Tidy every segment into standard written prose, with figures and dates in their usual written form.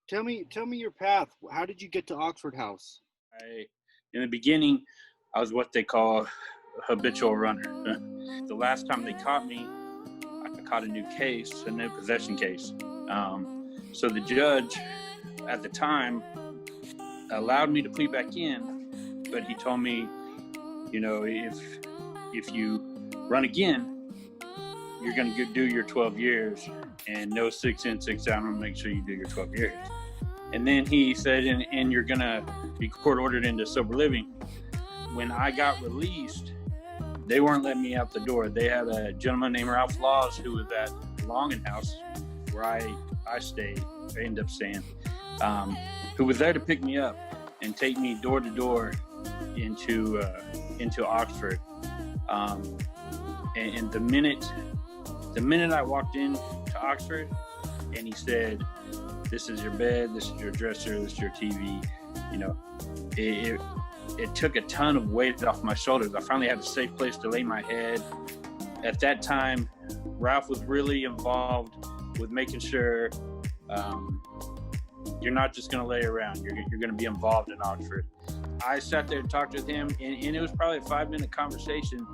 Tell me your path. How did you get to Oxford House? In the beginning, I was what they call a habitual runner. The last time they caught me, I caught a new case, a new possession case. So the judge at the time allowed me to plead back in, but he told me, if you run again, you're going to do your 12 years, and no 6 in, 6 out. I'm going to make sure you do your 12 years. And then he said, and you're going to be court ordered into sober living. When I got released, they weren't letting me out the door. They had a gentleman named Ralph Laws who was at Logsdon House where I stayed, I ended up staying, who was there to pick me up and take me door to door into Oxford. And the minute I walked in to Oxford, and he said, "This is your bed, this is your dresser, this is your TV," it took a ton of weight off my shoulders. I finally had a safe place to lay my head. At that time, Ralph was really involved with making sure you're not just going to lay around. You're going to be involved in Oxford. I sat there and talked with him, and it was probably a 5-minute conversation,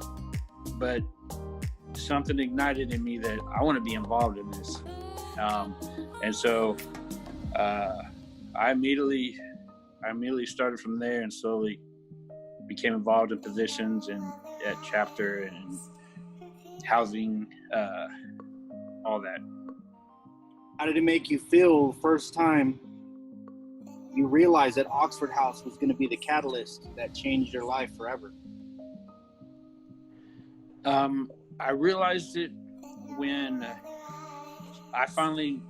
but something ignited in me that I want to be involved in this. And so I immediately started from there and slowly became involved in positions and at chapter and housing, all that. How did it make you feel first time you realized that Oxford House was going to be the catalyst that changed your life forever? I realized it when I finally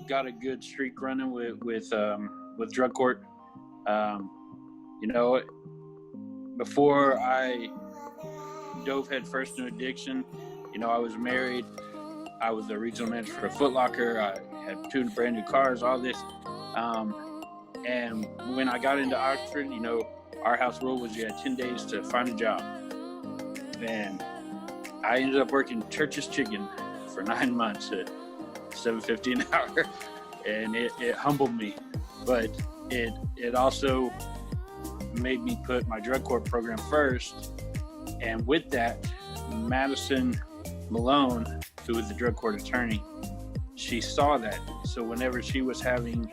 got a good streak running with drug court. Before I dove headfirst into addiction, I was married. I was a regional manager for a Foot Locker. I had 2 brand new cars, all this. And when I got into Oxford, our house rule was you had 10 days to find a job. And I ended up working Church's Chicken for 9 months at $7.50 an hour. And it humbled me. But it also made me put my drug court program first. And with that, Madison Malone, who was the drug court attorney, she saw that. So whenever she was having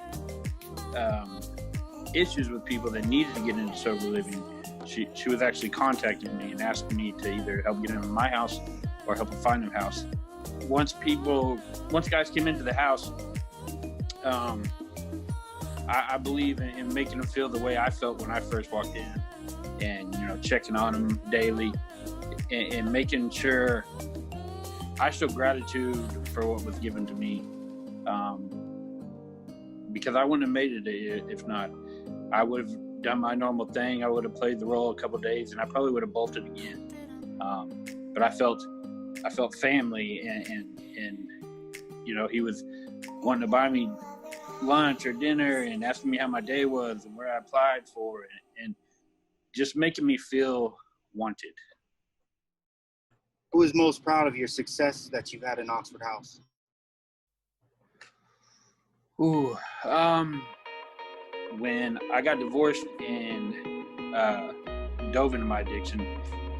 issues with people that needed to get into sober living, she was actually contacting me and asking me to either help get them in my house or help them find them house. Once guys came into the house, I believe in making them feel the way I felt when I first walked in, and checking on them daily and making sure I show gratitude for what was given to me, because I wouldn't have made it if not. I would have done my normal thing. I would have played the role a couple of days, and I probably would have bolted again. But I felt family, and he was wanting to buy me lunch or dinner and asking me how my day was and where I applied for, and just making me feel wanted. Who is most proud of your success that you've had in Oxford House? When I got divorced and dove into my addiction,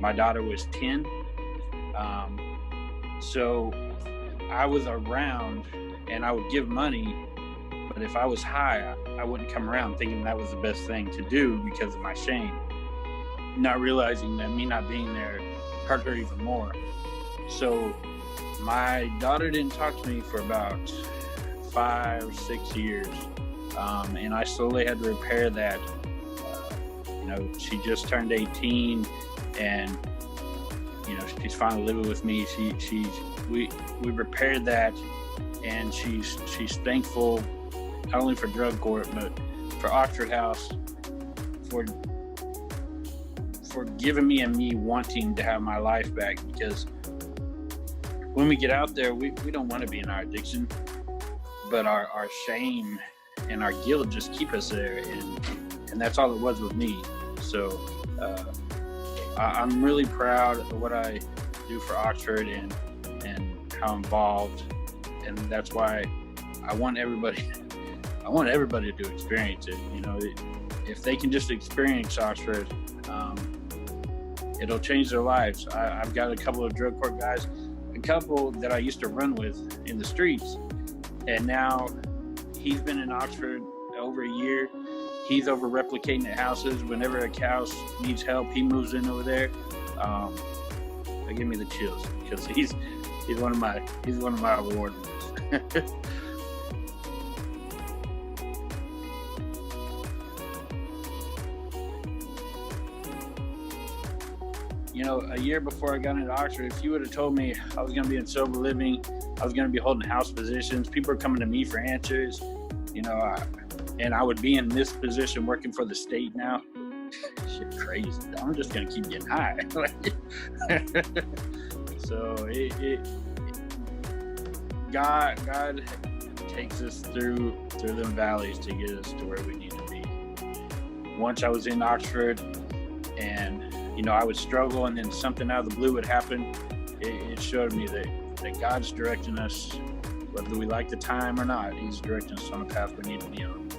my daughter was 10. So I was around and I would give money, but if I was high, I wouldn't come around thinking that was the best thing to do because of my shame, not realizing that me not being there hurt her even more. So my daughter didn't talk to me for about 5 or 6 years. And I slowly had to repair that. She just turned 18 and, she's finally living with me. We repaired that, and she's thankful not only for drug court, but for Oxford House for giving me and me wanting to have my life back, because when we get out there, we don't want to be in our addiction, but our shame and our guilt just keep us there, and that's all it was with me. So I'm really proud of what I do for Oxford and how involved, and that's why I want everybody I want everybody to experience it. If they can just experience Oxford, it'll change their lives. I've got a couple of drug court guys, a couple that I used to run with in the streets, and now he's been in Oxford over a year. He's over replicating at houses. Whenever a house needs help, he moves in over there. They give me the chills because he's one of my award winners. A year before I got into Oxford, if you would have told me I was going to be in sober living, I was going to be holding house positions, people are coming to me for answers, and I would be in this position working for the state now. Shit, crazy. I'm just going to keep getting high. So God takes us through them valleys to get us to where we need to be. Once I was in Oxford, and I would struggle, and then something out of the blue would happen. It showed me that God's directing us, whether we like the time or not. He's directing us on a path we need to be on.